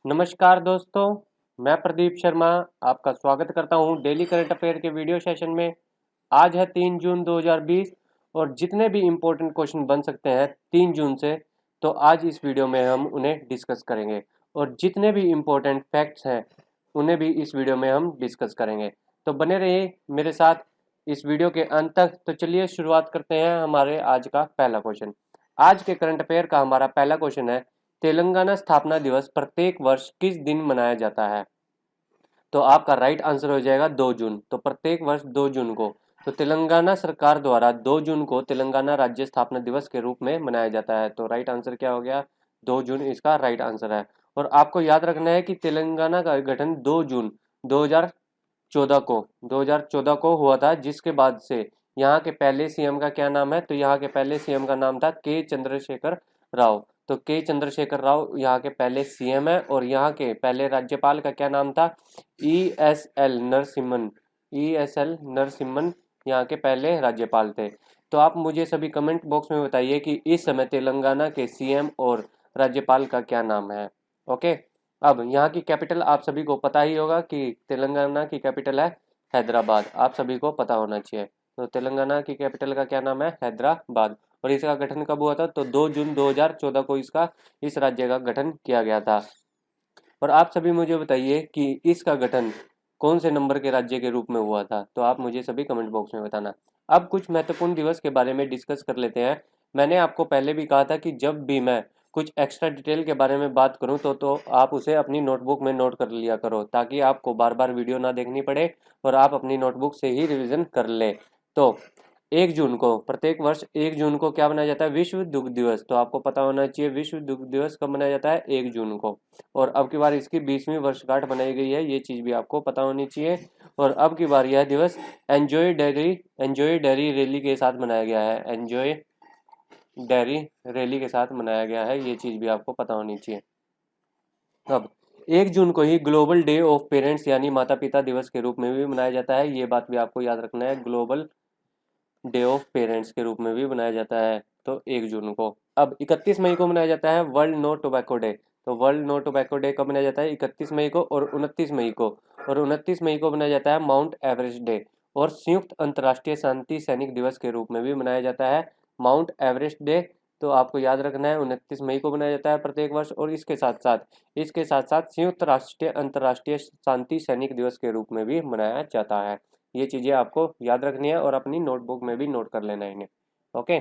नमस्कार दोस्तों, मैं प्रदीप शर्मा आपका स्वागत करता हूं डेली करंट अफेयर के वीडियो सेशन में। आज है 3 जून 2020 और जितने भी इम्पोर्टेंट क्वेश्चन बन सकते हैं 3 जून से, तो आज इस वीडियो में हम उन्हें डिस्कस करेंगे और जितने भी इम्पोर्टेंट फैक्ट्स हैं उन्हें भी इस वीडियो में हम डिस्कस करेंगे। तो बने रहिए मेरे साथ इस वीडियो के अंत तक। तो चलिए शुरुआत करते हैं हमारे आज का पहला क्वेश्चन। आज के करंट अफेयर का हमारा पहला क्वेश्चन है, तेलंगाना स्थापना दिवस प्रत्येक वर्ष किस दिन मनाया जाता है? तो आपका राइट आंसर हो जाएगा 2 जून। तो प्रत्येक वर्ष 2 जून को तो तेलंगाना सरकार द्वारा 2 जून को तेलंगाना राज्य स्थापना दिवस के रूप में मनाया जाता है। तो राइट आंसर क्या हो गया? 2 जून इसका राइट आंसर है। और आपको याद रखना है कि तेलंगाना का गठन 2 जून 2014 को हुआ था, जिसके बाद से यहाँ के पहले सीएम का क्या नाम है? तो यहाँ के पहले सीएम का नाम था के चंद्रशेखर राव। तो के चंद्रशेखर राव यहाँ के पहले सीएम है और यहाँ के पहले राज्यपाल का क्या नाम था? ई एस एल नरसिम्हन यहाँ के पहले राज्यपाल थे। तो आप मुझे सभी कमेंट बॉक्स में बताइए कि इस समय तेलंगाना के सीएम और राज्यपाल का क्या नाम है। ओके। अब यहाँ की कैपिटल आप सभी को पता ही होगा कि तेलंगाना की कैपिटल है हैदराबाद। आप सभी को पता होना चाहिए। तो तेलंगाना की कैपिटल का क्या नाम है? हैदराबाद। और इसका गठन कब हुआ था? तो 2 जून 2014 को इस राज्य का गठन किया गया था। और आप सभी मुझे बताइए कि इसका गठन कौन से नंबर के राज्य के रूप में हुआ था? तो आप मुझे सभी कमेंट बॉक्स में बताना। अब कुछ महत्वपूर्ण दिवस के बारे में डिस्कस कर लेते हैं। मैंने आपको पहले भी कहा था कि जब भी मैं कुछ एक्स्ट्रा डिटेल के बारे में बात करूं तो आप उसे अपनी नोटबुक में नोट कर लिया करो, ताकि आपको बार बार वीडियो ना देखनी पड़े और आप अपनी नोटबुक से ही रिवीजन कर ले। तो 1 जून को, प्रत्येक वर्ष 1 जून को क्या मनाया जाता है? विश्व दुग्ध दिवस। तो आपको पता होना चाहिए विश्व दुग्ध दिवस कब मनाया जाता है? 1 जून को। और अब की बार इसकी 20वीं वर्षगांठ बनाई गई है, ये चीज़ भी आपको पता होनी चाहिए। और अब की बार यह दिवस एंजॉय डेयरी रैली के साथ मनाया गया है। एंजॉय डेयरी रैली के साथ मनाया गया है, ये चीज़ भी आपको पता होनी चाहिए। अब 1 जून को ही ग्लोबल डे ऑफ पेरेंट्स यानी माता पिता दिवस के रूप में भी मनाया जाता है। ये बात भी आपको याद रखना है, ग्लोबल डे ऑफ पेरेंट्स के रूप में भी मनाया जाता है। तो 1 जून को। अब 31 मई को मनाया जाता है वर्ल्ड नो टोबैको डे। तो वर्ल्ड नो टोबैको डे कब मनाया जाता है? 31 मई को और 29 मई को। और 29 मई को मनाया जाता है माउंट एवरेस्ट डे। और संयुक्त अंतर्राष्ट्रीय शांति सैनिक दिवस के रूप में भी मनाया जाता है माउंट एवरेस्ट डे। तो आपको याद रखना है 29 मई को मनाया जाता है प्रत्येक वर्ष। और इसके साथ साथ संयुक्त राष्ट्रीय अंतर्राष्ट्रीय शांति सैनिक दिवस के रूप में भी मनाया जाता है। ये चीज़ें आपको याद रखनी है और अपनी नोटबुक में भी नोट कर लेना है इन्हें। ओके।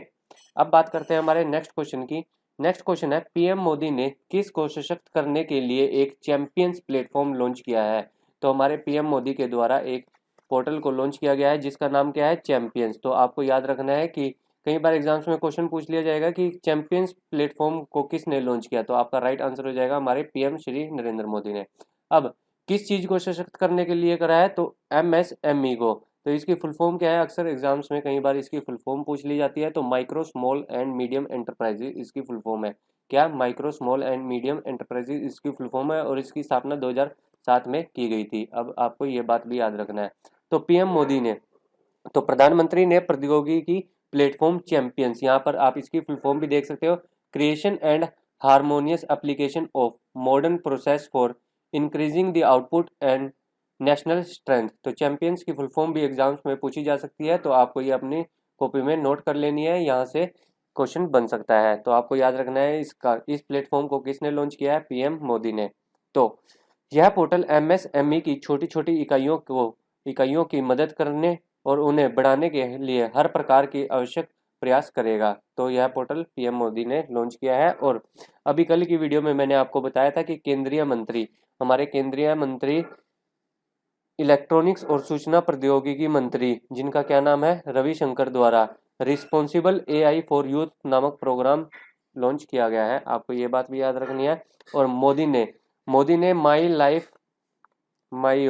अब बात करते हैं हमारे नेक्स्ट क्वेश्चन की। नेक्स्ट क्वेश्चन है, पीएम मोदी ने किस को सशक्त करने के लिए एक चैंपियंस प्लेटफॉर्म लॉन्च किया है? तो हमारे पीएम मोदी के द्वारा एक पोर्टल को लॉन्च किया गया है जिसका नाम क्या है? चैंपियंस। तो आपको याद रखना है कि कई बार एग्जाम्स में क्वेश्चन पूछ लिया जाएगा कि चैंपियंस प्लेटफॉर्म को किसने लॉन्च किया? तो आपका राइट आंसर हो जाएगा हमारे पीएम श्री नरेंद्र मोदी ने। अब किस चीज़ को सशक्त करने के लिए करा है? तो एमएसएमई को। तो इसकी फुल फॉर्म क्या है? अक्सर एग्जाम्स में कई बार इसकी फुल फॉर्म पूछ ली जाती है। तो micro small and medium enterprises इसकी फुल फॉर्म है। क्या? Micro small and medium enterprises इसकी फुल फॉर्म है और इसकी स्थापना 2007 में की गई थी। अब आपको ये बात भी याद रखना है। तो पीएम मोदी ने, तो प्रधानमंत्री ने प्रौद्योगिकी प्लेटफॉर्म चैंपियंस, यहाँ पर आप इसकी फुल फॉर्म भी देख सकते हो, creation and harmonious application of modern process for increasing the output and national strength. तो चैंपियंस की फुल फॉर्म भी एग्जाम्स में पूछी जा सकती है। तो आपको ये अपनी कॉपी में नोट कर लेनी है, यहाँ से क्वेश्चन बन सकता है। तो आपको याद रखना है इस प्लेटफॉर्म को किसने लॉन्च किया है? पीएम मोदी ने। तो यह पोर्टल एमएसएमई की छोटी छोटी इकाइयों की मदद करने और उन्हें बढ़ाने के लिए हर प्रकार की आवश्यक प्रयास करेगा। तो यह पोर्टल पीएम मोदी ने लॉन्च किया है। और अभी कल की वीडियो में मैंने आपको बताया था कि हमारे केंद्रीय मंत्री इलेक्ट्रॉनिक्स और सूचना प्रौद्योगिकी मंत्री, जिनका क्या नाम है? रविशंकर, द्वारा रिस्पॉन्सिबल एआई फॉर यूथ नामक प्रोग्राम लॉन्च किया गया है। आपको ये बात भी याद रखनी है। और मोदी ने माई लाइफ माई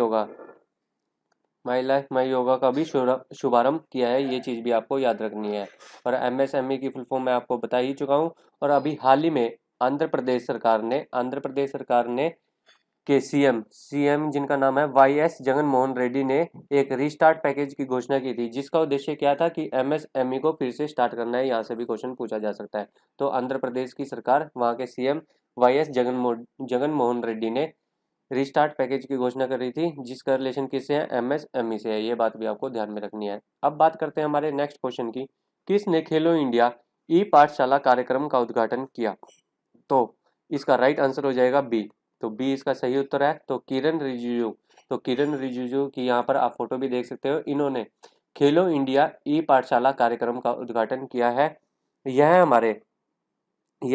योगा का भी शुभारंभ किया है। ये चीज़ भी आपको याद रखनी है। और एमएसएमई की फुल फॉर्म मैं आपको बता ही चुका हूँ। और अभी हाल ही में आंध्र प्रदेश सरकार ने के सीएम जिनका नाम है वाईएस जगन मोहन रेड्डी ने एक रीस्टार्ट पैकेज की घोषणा की थी, जिसका उद्देश्य क्या था कि एमएसएमई को फिर से स्टार्ट करना है। यहाँ से भी क्वेश्चन पूछा जा सकता है। तो आंध्र प्रदेश की सरकार, वहाँ के सीएम वाई.एस. जगनमोहन रेड्डी ने रिस्टार्ट पैकेज की घोषणा करी थी, जिसका रिलेशन किससे है, एमएसएमई से है। ये बात भी आपको ध्यान में रखनी है। अब बात करते हैं हमारे नेक्स्ट क्वेश्चन की, किसने खेलो इंडिया ई पाठशाला कार्यक्रम का उद्घाटन किया? तो इसका राइट आंसर हो जाएगा बी। तो बी इसका सही उत्तर है। तो किरण रिजिजू, तो किरण रिजिजू की यहाँ पर आप फोटो भी देख सकते हो, इन्होंने खेलो इंडिया ई पाठशाला कार्यक्रम का उद्घाटन किया है। यह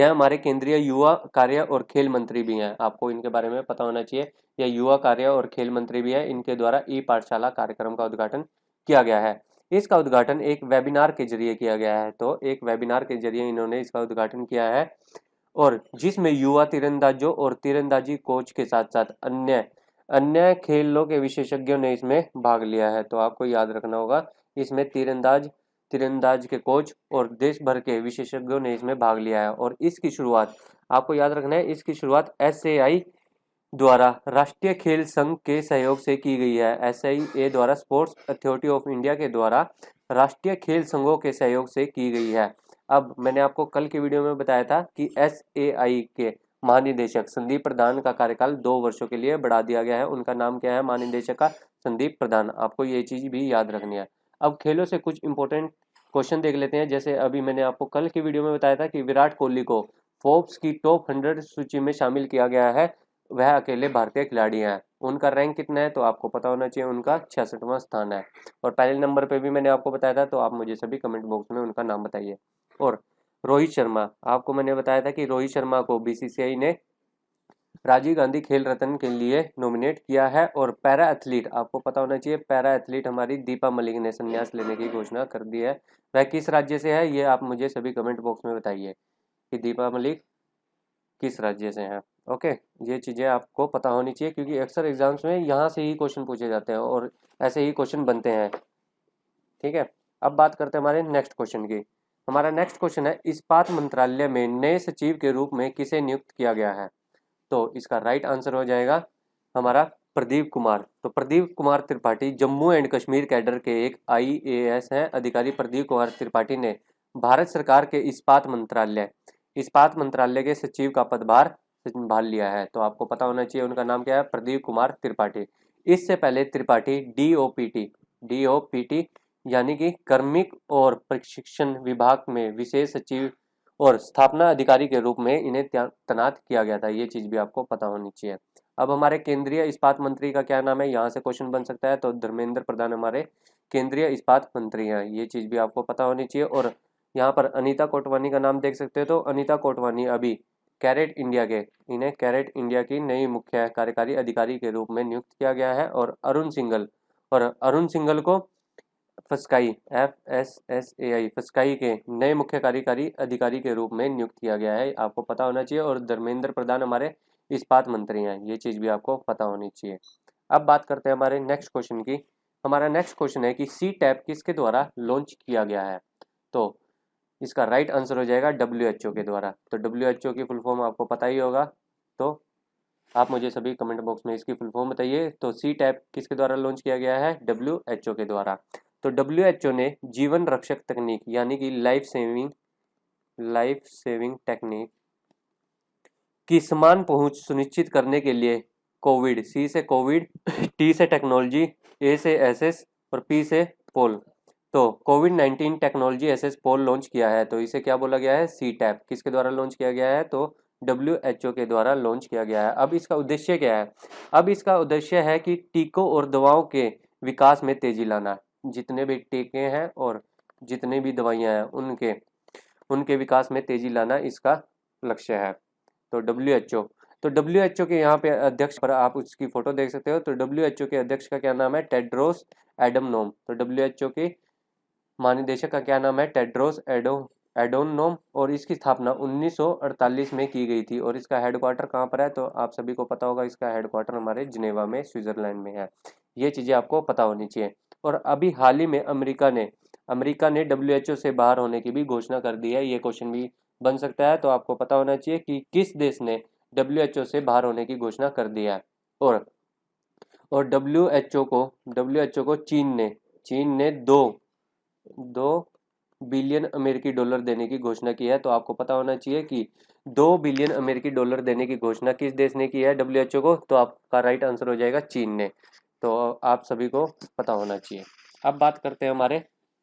हमारे केंद्रीय युवा कार्य और खेल मंत्री भी हैं, आपको इनके बारे में पता होना चाहिए। यह युवा कार्य और खेल मंत्री भी है, इनके द्वारा ई पाठशाला कार्यक्रम का उद्घाटन किया गया है। इसका उद्घाटन एक वेबिनार के जरिए किया गया है। तो एक वेबिनार के जरिए इन्होंने इसका उद्घाटन किया है, और जिसमें युवा तीरंदाजों और तीरंदाजी कोच के साथ साथ अन्य अन्य खेलों के विशेषज्ञों ने इसमें भाग लिया है। तो आपको याद रखना होगा, इसमें तीरंदाज के कोच और देश भर के विशेषज्ञों ने इसमें भाग लिया है। और इसकी शुरुआत आपको याद रखना है, इसकी शुरुआत एसएआई द्वारा राष्ट्रीय खेल संघ के सहयोग से की गई है। एसआईए द्वारा स्पोर्ट्स अथॉरिटी ऑफ इंडिया के द्वारा राष्ट्रीय खेल संघों के सहयोग से की गई है। अब मैंने आपको कल की वीडियो में बताया था कि एसएआई के महानिदेशक संदीप प्रधान का कार्यकाल 2 वर्षों के लिए बढ़ा दिया गया है। उनका नाम क्या है महानिदेशक का? संदीप प्रधान। आपको ये चीज भी याद रखनी है। अब खेलों से कुछ इंपॉर्टेंट क्वेश्चन देख लेते हैं। जैसे अभी मैंने आपको कल की वीडियो में बताया था कि विराट कोहली को फोर्ब्स की टॉप 100 सूची में शामिल किया गया है, वह अकेले भारतीय खिलाड़ी हैं। उनका रैंक कितना है? तो आपको पता होना चाहिए, उनका 66वां स्थान है। और पहले नंबर पे भी मैंने आपको बताया था, तो आप मुझे सभी कमेंट बॉक्स में उनका नाम बताइए। और रोहित शर्मा, आपको मैंने बताया था कि रोहित शर्मा को बीसीसीआई ने राजीव गांधी खेल रत्न के लिए नॉमिनेट किया है। और पैरा एथलीट, आपको पता होना चाहिए, पैरा एथलीट हमारी दीपा मलिक ने संन्यास लेने की घोषणा कर दी है। वह किस राज्य से है? ये आप मुझे सभी कमेंट बॉक्स में बताइए कि दीपा मलिक किस राज्य से हैं। ओके, ये चीज़ें आपको पता होनी चाहिए, क्योंकि अक्सर एग्जाम्स में यहाँ से ही क्वेश्चन पूछे जाते हैं और ऐसे ही क्वेश्चन बनते हैं। ठीक है, अब बात करते हैं हमारे नेक्स्ट क्वेश्चन की। हमारा नेक्स्ट क्वेश्चन है, इस्पात मंत्रालय में नए सचिव के रूप में किसे नियुक्त किया गया है? तो इसका राइट आंसर हो जाएगा हमारा प्रदीप कुमार। तो प्रदीप कुमार त्रिपाठी जम्मू एंड कश्मीर कैडर के एक आईएएस हैं। अधिकारी प्रदीप कुमार त्रिपाठी ने भारत सरकार के इस्पात मंत्रालय के सचिव का पदभार संभाल लिया है। तो आपको पता होना चाहिए उनका नाम क्या है, प्रदीप कुमार त्रिपाठी। इससे पहले त्रिपाठी डीओपीटी यानी कि कार्मिक और प्रशिक्षण विभाग में विशेष सचिव और स्थापना अधिकारी के रूप में इन्हें तैनात किया गया था। ये चीज भी आपको पता होनी चाहिए। अब हमारे केंद्रीय इस्पात मंत्री का क्या नाम है? यहाँ से क्वेश्चन बन सकता है। तो धर्मेंद्र प्रधान हमारे केंद्रीय इस्पात मंत्री हैं, ये चीज भी आपको पता होनी चाहिए। और यहाँ पर अनीता कोटवानी का नाम देख सकते हो। तो अनीता कोटवानी अभी इन्हें कैरेट इंडिया की नई मुख्य कार्यकारी अधिकारी के रूप में नियुक्त किया गया है। और अरुण सिंघल को फस्काई FSSAI फस्काई के नए मुख्य कार्यकारी अधिकारी के रूप में नियुक्त किया गया है, आपको पता होना चाहिए। और धर्मेंद्र प्रधान हमारे इस्पात मंत्री हैं, ये चीज भी आपको पता होनी चाहिए। अब बात करते हैं हमारे नेक्स्ट क्वेश्चन की। हमारा नेक्स्ट क्वेश्चन है कि सी टैप किसके द्वारा लॉन्च किया गया है? तो इसका राइट आंसर हो जाएगा WHO के द्वारा। तो WHO की फुल फॉर्म आपको पता ही होगा, तो आप मुझे सभी कमेंट बॉक्स में इसकी फुल फॉर्म बताइए। तो सी टैप किसके द्वारा लॉन्च किया गया है? WHO के द्वारा। तो WHO ने जीवन रक्षक तकनीक यानी कि लाइफ सेविंग टेक्निक की समान पहुंच सुनिश्चित करने के लिए कोविड, सी से कोविड, टी से टेक्नोलॉजी, ए से एसएस और पी से पोल, तो कोविड-19 टेक्नोलॉजी एसएस पोल लॉन्च किया है। तो इसे क्या बोला गया है? सी टैप। किसके द्वारा लॉन्च किया गया है? तो WHO के द्वारा लॉन्च किया गया है। अब इसका उद्देश्य क्या है? अब इसका उद्देश्य है कि टीकों और दवाओं के विकास में तेजी लाना। जितने भी टीके हैं और जितनी भी दवाइयां हैं उनके विकास में तेजी लाना इसका लक्ष्य है। तो WHO के यहाँ पे अध्यक्ष पर आप उसकी फोटो देख सकते हो। तो WHO के अध्यक्ष का क्या नाम है? Tedros Adhanom. तो WHO के महानिदेशक का क्या नाम है? टेड्रोस एडोनोम। और इसकी स्थापना 1948 में की गई थी। और इसका हेडक्वार्टर कहाँ पर है? तो आप सभी को पता होगा, इसका हेडक्वार्टर हमारे जिनेवा में स्विट्जरलैंड में है। ये चीजें आपको पता होनी चाहिए। और अभी हाल ही में अमेरिका ने WHO से बाहर होने की भी घोषणा कर दी है। ये क्वेश्चन भी बन सकता है, तो आपको पता होना चाहिए कि किस देश ने WHO से बाहर होने की घोषणा कर दी है। और WHO को चीन ने 2 बिलियन अमेरिकी डॉलर देने की घोषणा की है। तो आपको पता होना चाहिए कि 2 बिलियन अमेरिकी डॉलर देने की घोषणा किस देश ने की है WHO को? तो आपका राइट आंसर हो जाएगा चीन ने। तो आप सभी को पता होना चाहिए। अब बात करते हैं हमारे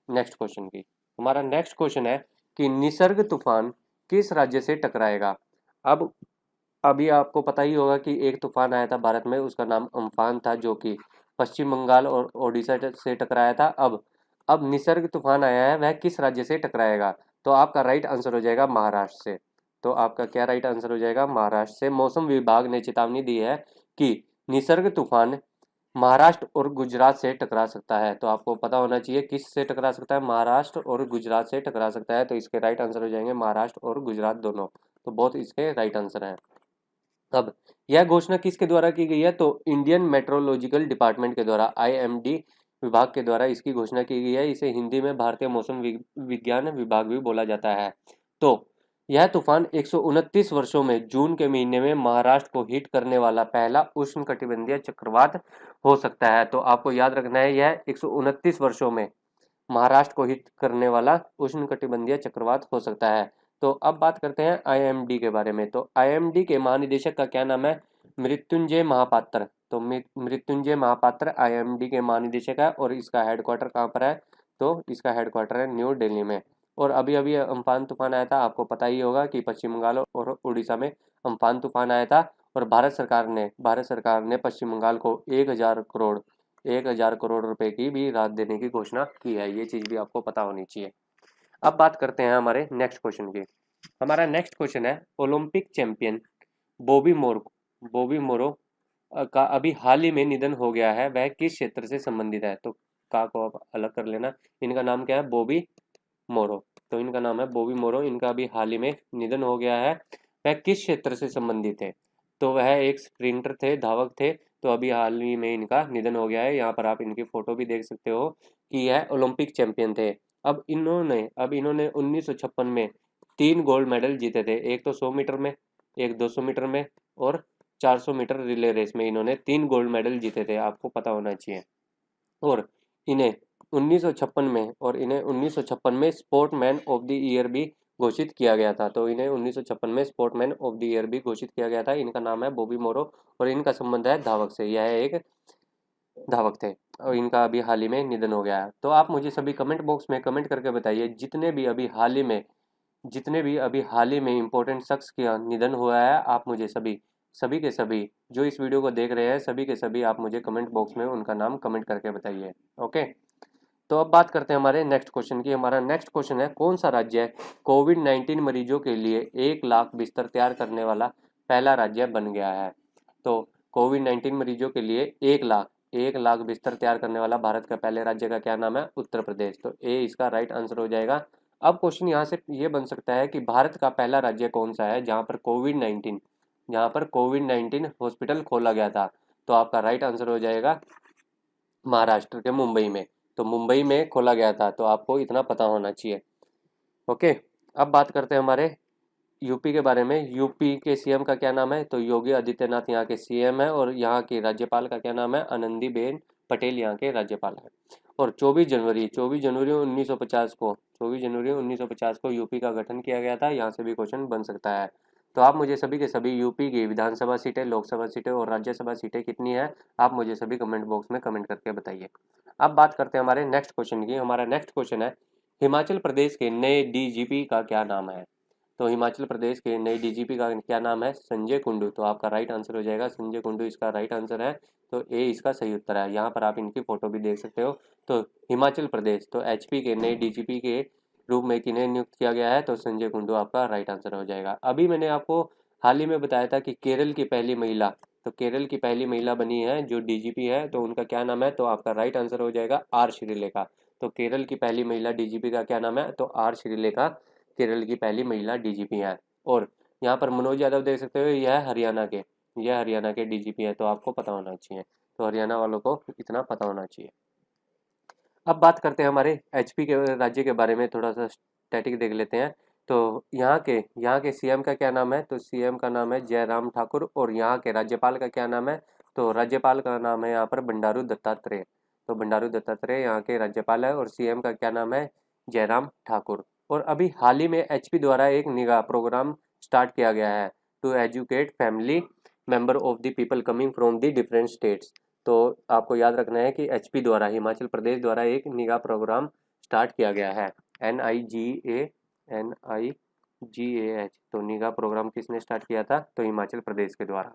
नेक्स्ट क्वेश्चन की। हमारा नेक्स्ट क्वेश्चन है कि निसर्ग तूफान किस राज्य से टकराएगा? अब अभी आपको पता ही होगा कि एक तूफान आया था भारत में, उसका नाम अम्फान था, जो कि पश्चिम बंगाल और ओडिशा से टकराया था। अब निसर्ग तूफान आया है, वह किस राज्य से टकराएगा? तो आपका राइट आंसर हो जाएगा महाराष्ट्र से। तो आपका क्या राइट आंसर हो जाएगा? महाराष्ट्र से। मौसम विभाग ने चेतावनी दी है कि निसर्ग तूफान महाराष्ट्र और गुजरात से टकरा सकता है। तो आपको पता होना चाहिए किस से टकरा सकता है? महाराष्ट्र और गुजरात से टकरा सकता है। तो इसके राइट आंसर हो जाएंगे महाराष्ट्र और गुजरात दोनों। तो बहुत इसके राइट आंसर हैं। अब यह घोषणा किसके द्वारा की गई है? तो इंडियन मेट्रोलॉजिकल डिपार्टमेंट के द्वारा, IMD विभाग के द्वारा इसकी घोषणा की गई है। इसे हिंदी में भारतीय मौसम विज्ञान विभाग भी बोला जाता है। तो यह तूफान 129 वर्षों में जून के महीने में महाराष्ट्र को हिट करने वाला पहला उष्णकटिबंधीय चक्रवात हो सकता है। तो आपको याद रखना है, यह 129 वर्षों में महाराष्ट्र को हिट करने वाला उष्णकटिबंधीय चक्रवात हो सकता है। तो अब बात करते हैं IMD के बारे में। तो IMD के महानिदेशक का क्या नाम है? मृत्युंजय महापात्र। तो मृत्युंजय महापात्र IMD के महानिदेशक है और इसका हेडक्वार्टर कहाँ पर है? तो इसका हेडक्वार्टर है न्यू दिल्ली में। और अभी अभी अम्फान तूफान आया था, आपको पता ही होगा कि पश्चिम बंगाल और उड़ीसा में अम्फान तूफान आया था और भारत सरकार ने पश्चिम बंगाल को 1,000 करोड़ रुपए की भी राहत देने की घोषणा की है। ये चीज भी आपको पता होनी चाहिए। अब बात करते हैं हमारे नेक्स्ट क्वेश्चन की। हमारा नेक्स्ट क्वेश्चन है, ओलंपिक चैंपियन बॉबी मोरो का अभी हाल ही में निधन हो गया है, वह किस क्षेत्र से संबंधित है? तो का को आप अलग कर लेना। इनका नाम क्या है? बॉबी मोरो। तो इनका नाम है बॉबी मोरो। इनका अभी हाल ही में निधन हो गया है। वह किस क्षेत्र से संबंधित है? तो वह एक स्प्रिंटर थे, धावक थे। तो अभी हाल ही में इनका निधन हो गया है। यहाँ पर आप इनकी फोटो भी देख सकते हो कि यह ओलंपिक चैंपियन थे। अब इन्होंने 1956 में 3 गोल्ड मेडल जीते थे। एक तो 100 मीटर में, एक 200 मीटर में और 400 मीटर रिले रेस में इन्होंने 3 गोल्ड मेडल जीते थे। आपको पता होना चाहिए। और इन्हें 1956 में स्पोर्टमैन ऑफ द ईयर भी घोषित किया गया था। तो इन्हें 1956 में स्पोर्टमैन ऑफ द ईयर भी घोषित किया गया था। इनका नाम है बॉबी मोरो और इनका संबंध है धावक से। यह एक धावक थे और इनका अभी हाल ही में निधन हो गया है। तो आप मुझे सभी कमेंट बॉक्स में कमेंट करके बताइए, जितने भी अभी हाल ही में इंपॉर्टेंट शख्स का निधन हुआ है, आप मुझे सभी सभी के सभी जो इस वीडियो को देख रहे हैं, सभी के सभी आप मुझे कमेंट बॉक्स में उनका नाम कमेंट करके बताइए। ओके। तो अब बात करते हैं हमारे नेक्स्ट क्वेश्चन की। हमारा नेक्स्ट क्वेश्चन है, कौन सा राज्य कोविड-19 मरीजों के लिए 1 लाख बिस्तर तैयार करने वाला पहला राज्य बन गया है? तो कोविड-19 मरीजों के लिए 1 लाख बिस्तर तैयार करने वाला भारत का पहले राज्य का क्या नाम है? उत्तर प्रदेश। तो ए इसका राइट आंसर हो जाएगा। अब क्वेश्चन यहाँ से ये बन सकता है कि भारत का पहला राज्य कौन सा है जहाँ पर कोविड-19 हॉस्पिटल खोला गया था? तो आपका राइट आंसर हो जाएगा महाराष्ट्र के मुंबई में। तो मुंबई में खोला गया था। तो आपको इतना पता होना चाहिए। ओके। अब बात करते हैं हमारे यूपी के बारे में। यूपी के CM का क्या नाम है? तो योगी आदित्यनाथ यहाँ के CM है और यहाँ के राज्यपाल का क्या नाम है? आनंदीबेन पटेल यहाँ के राज्यपाल है। और 24 जनवरी 1950 को यूपी का गठन किया गया था। यहाँ से भी क्वेश्चन बन सकता है। तो आप मुझे सभी के सभी यूपी की विधानसभा सीटें, लोकसभा सीटें और राज्यसभा सीटें कितनी है, आप मुझे सभी कमेंट बॉक्स में कमेंट करके बताइए। अब बात करते हैं हमारे नेक्स्ट क्वेश्चन की। हमारा नेक्स्ट क्वेश्चन है, हिमाचल प्रदेश के नए DGP का क्या नाम है? तो हिमाचल प्रदेश के नए DGP का क्या नाम है? संजय कुंडू। तो आपका राइट आंसर हो जाएगा संजय कुंडू, इसका राइट आंसर है। तो ए इसका सही उत्तर है। यहाँ पर आप इनकी फोटो भी देख सकते हो। तो हिमाचल प्रदेश, तो HP के नए DGP के रूप में किन्हें नियुक्त किया गया है? तो संजय कुंडू आपका राइट आंसर हो जाएगा। अभी मैंने आपको हाल ही में बताया था कि केरल की पहली महिला, तो केरल की पहली महिला बनी है जो DGP है, तो उनका क्या नाम है? तो आपका राइट आंसर हो जाएगा R श्रीलेखा। तो केरल की पहली महिला DGP का क्या नाम है? तो R श्रीलेखा केरल की पहली महिला DGP है। और यहाँ पर मनोज यादव देख सकते हो, यह हरियाणा के DGP है। तो आपको पता होना चाहिए। तो हरियाणा वालों को इतना पता होना चाहिए। अब बात करते हैं हमारे HP के राज्य के बारे में, थोड़ा सा स्टैटिक देख लेते हैं। तो यहाँ के CM का क्या नाम है? तो CM का नाम है जयराम ठाकुर और यहाँ के राज्यपाल का क्या नाम है? तो राज्यपाल का नाम है यहाँ पर बंडारू दत्तात्रेय। तो बंडारू दत्तात्रेय यहाँ के राज्यपाल है और CM का क्या नाम है? जयराम ठाकुर। और अभी हाल ही में HP द्वारा एक निगाह प्रोग्राम स्टार्ट किया गया है to educate family member of the people coming from the different states. तो आपको याद रखना है कि एचपी द्वारा, हिमाचल प्रदेश द्वारा एक निगाह प्रोग्राम स्टार्ट किया गया है, NIGAH। तो निगाह प्रोग्राम किसने स्टार्ट किया था? तो हिमाचल प्रदेश के द्वारा।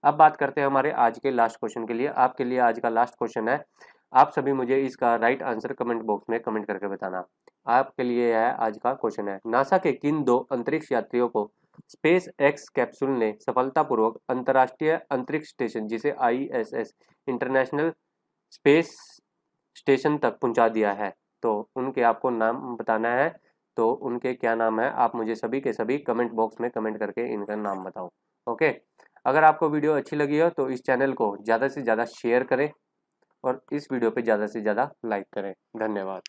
अब बात करते हैं हमारे आज के लास्ट क्वेश्चन के लिए। आपके लिए आज का लास्ट क्वेश्चन है, आप सभी मुझे इसका राइट आंसर कमेंट बॉक्स में कमेंट करके बताना। आपके लिए है आज का क्वेश्चन है, नासा के किन 2 अंतरिक्ष यात्रियों को स्पेस एक्स कैप्सूल ने सफलतापूर्वक अंतर्राष्ट्रीय अंतरिक्ष स्टेशन जिसे ISS इंटरनेशनल स्पेस स्टेशन तक पहुंचा दिया है? तो उनके आपको नाम बताना है। तो उनके क्या नाम है, आप मुझे सभी के सभी कमेंट बॉक्स में कमेंट करके इनका नाम बताओ। ओके, अगर आपको वीडियो अच्छी लगी हो तो इस चैनल को ज़्यादा से ज़्यादा शेयर करें और इस वीडियो पे ज़्यादा से ज़्यादा लाइक करें। धन्यवाद।